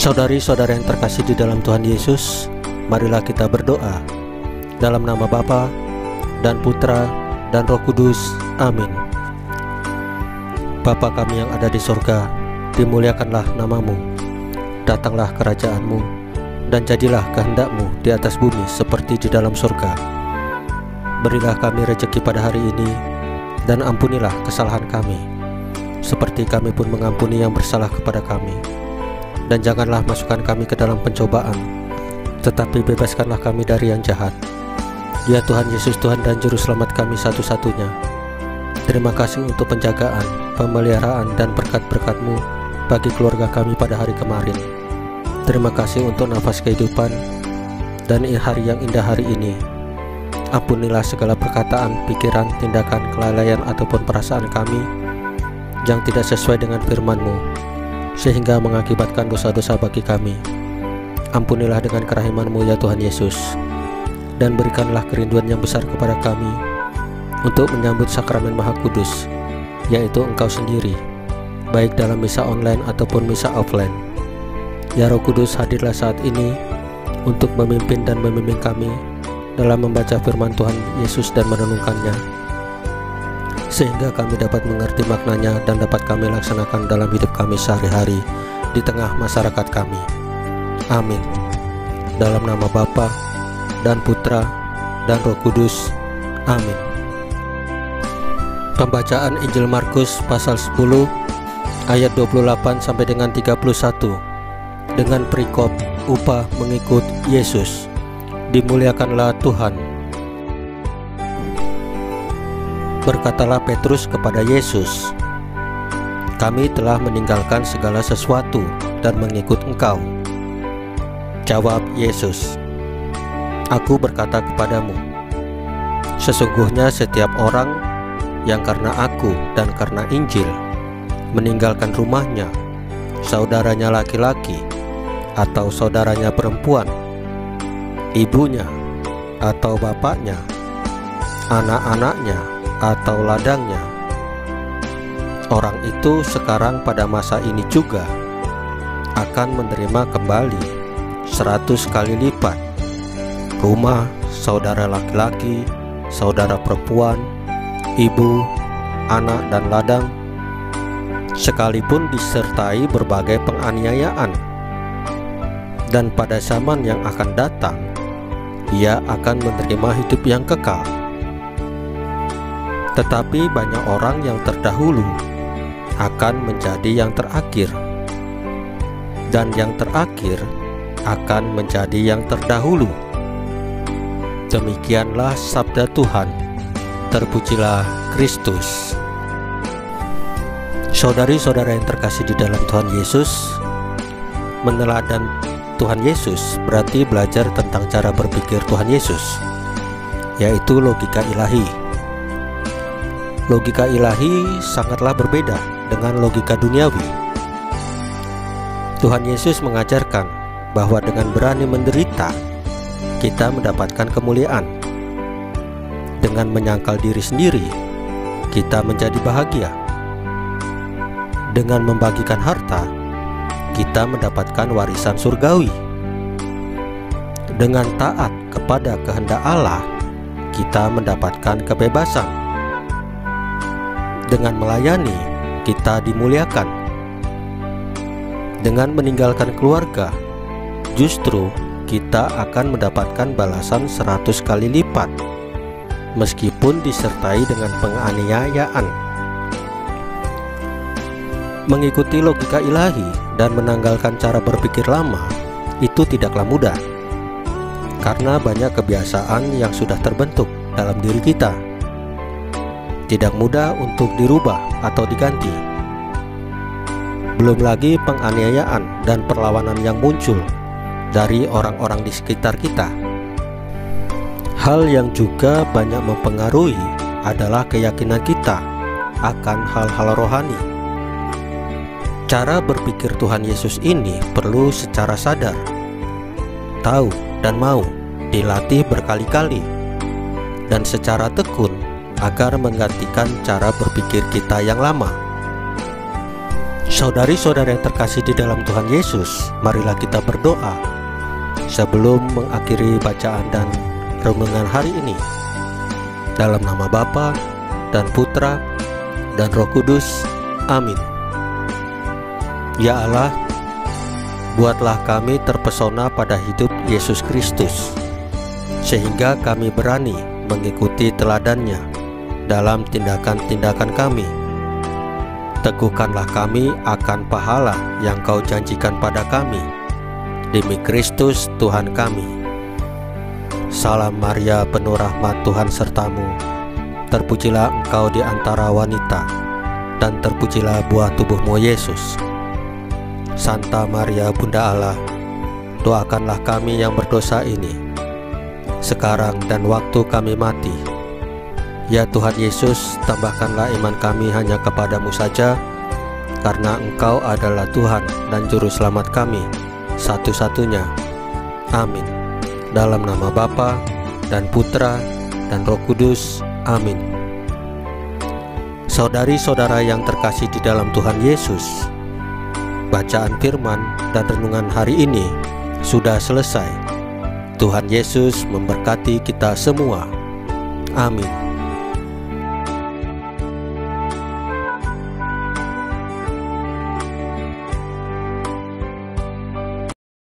Saudari-saudara yang terkasih di dalam Tuhan Yesus, marilah kita berdoa. Dalam nama Bapa dan Putra dan Roh Kudus. Amin. Bapa kami yang ada di sorga, dimuliakanlah namamu. Datanglah kerajaanmu, dan jadilah kehendak-Mu di atas bumi seperti di dalam sorga. Berilah kami rezeki pada hari ini, dan ampunilah kesalahan kami, seperti kami pun mengampuni yang bersalah kepada kami. Dan janganlah masukkan kami ke dalam pencobaan, tetapi bebaskanlah kami dari yang jahat. Ya Tuhan Yesus, Tuhan dan Juru Selamat kami satu-satunya. Terima kasih untuk penjagaan, pemeliharaan, dan berkat-berkat-Mu bagi keluarga kami pada hari kemarin. Terima kasih untuk nafas kehidupan dan hari yang indah hari ini. Ampunilah segala perkataan, pikiran, tindakan, kelalaian, ataupun perasaan kami yang tidak sesuai dengan firman-Mu, sehingga mengakibatkan dosa-dosa bagi kami. Ampunilah dengan kerahiman-Mu ya Tuhan Yesus, dan berikanlah kerinduan yang besar kepada kami untuk menyambut sakramen Maha Kudus, yaitu Engkau sendiri, baik dalam misa online ataupun misa offline. Ya Roh Kudus, hadirlah saat ini untuk memimpin dan membimbing kami dalam membaca firman Tuhan Yesus dan merenungkannya, sehingga kami dapat mengerti maknanya dan dapat kami laksanakan dalam hidup kami sehari-hari di tengah masyarakat kami. Amin. Dalam nama Bapa dan Putra dan Roh Kudus. Amin. Pembacaan Injil Markus pasal 10 ayat 28 sampai dengan 31 dengan perikop upah mengikut Yesus. Dimuliakanlah Tuhan. Berkatalah Petrus kepada Yesus, "Kami telah meninggalkan segala sesuatu dan mengikut Engkau." Jawab Yesus, "Aku berkata kepadamu, sesungguhnya setiap orang yang karena Aku dan karena Injil meninggalkan rumahnya, saudaranya laki-laki atau saudaranya perempuan, ibunya atau bapaknya, anak-anaknya atau ladangnya, orang itu sekarang pada masa ini juga akan menerima kembali 100 kali lipat rumah, saudara laki-laki, saudara perempuan, ibu, anak dan ladang, sekalipun disertai berbagai penganiayaan. Dan pada zaman yang akan datang, ia akan menerima hidup yang kekal. Tetapi banyak orang yang terdahulu akan menjadi yang terakhir, dan yang terakhir akan menjadi yang terdahulu." Demikianlah sabda Tuhan. Terpujilah Kristus. Saudari-saudara yang terkasih di dalam Tuhan Yesus, meneladan Tuhan Yesus berarti belajar tentang cara berpikir Tuhan Yesus, yaitu logika ilahi. Logika ilahi sangatlah berbeda dengan logika duniawi. Tuhan Yesus mengajarkan bahwa dengan berani menderita, kita mendapatkan kemuliaan. Dengan menyangkal diri sendiri, kita menjadi bahagia. Dengan membagikan harta, kita mendapatkan warisan surgawi. Dengan taat kepada kehendak Allah, kita mendapatkan kebebasan. Dengan melayani, kita dimuliakan. Dengan meninggalkan keluarga, justru kita akan mendapatkan balasan 100 kali lipat, meskipun disertai dengan penganiayaan. Mengikuti logika ilahi dan menanggalkan cara berpikir lama itu tidaklah mudah, karena banyak kebiasaan yang sudah terbentuk dalam diri kita. Tidak mudah untuk dirubah atau diganti. Belum lagi penganiayaan dan perlawanan yang muncul dari orang-orang di sekitar kita. Hal yang juga banyak mempengaruhi adalah keyakinan kita akan hal-hal rohani. Cara berpikir Tuhan Yesus ini perlu secara sadar, tahu dan mau dilatih berkali-kali, dan secara tekun agar menggantikan cara berpikir kita yang lama. Saudari-saudara yang terkasih di dalam Tuhan Yesus, marilah kita berdoa sebelum mengakhiri bacaan dan renungan hari ini. Dalam nama Bapa dan Putra dan Roh Kudus, amin. Ya Allah, buatlah kami terpesona pada hidup Yesus Kristus, sehingga kami berani mengikuti teladannya dalam tindakan-tindakan kami. Teguhkanlah kami akan pahala yang Kau janjikan pada kami, demi Kristus Tuhan kami. Salam Maria, penuh rahmat, Tuhan sertamu. Terpujilah Engkau di antara wanita, dan terpujilah buah tubuhmu Yesus. Santa Maria, Bunda Allah, doakanlah kami yang berdosa ini, sekarang dan waktu kami mati. Ya Tuhan Yesus, tambahkanlah iman kami hanya kepadamu saja, karena Engkau adalah Tuhan dan Juru Selamat kami satu-satunya. Amin. Dalam nama Bapa dan Putra dan Roh Kudus, amin. Saudari-saudara yang terkasih di dalam Tuhan Yesus, bacaan firman dan renungan hari ini sudah selesai. Tuhan Yesus memberkati kita semua. Amin.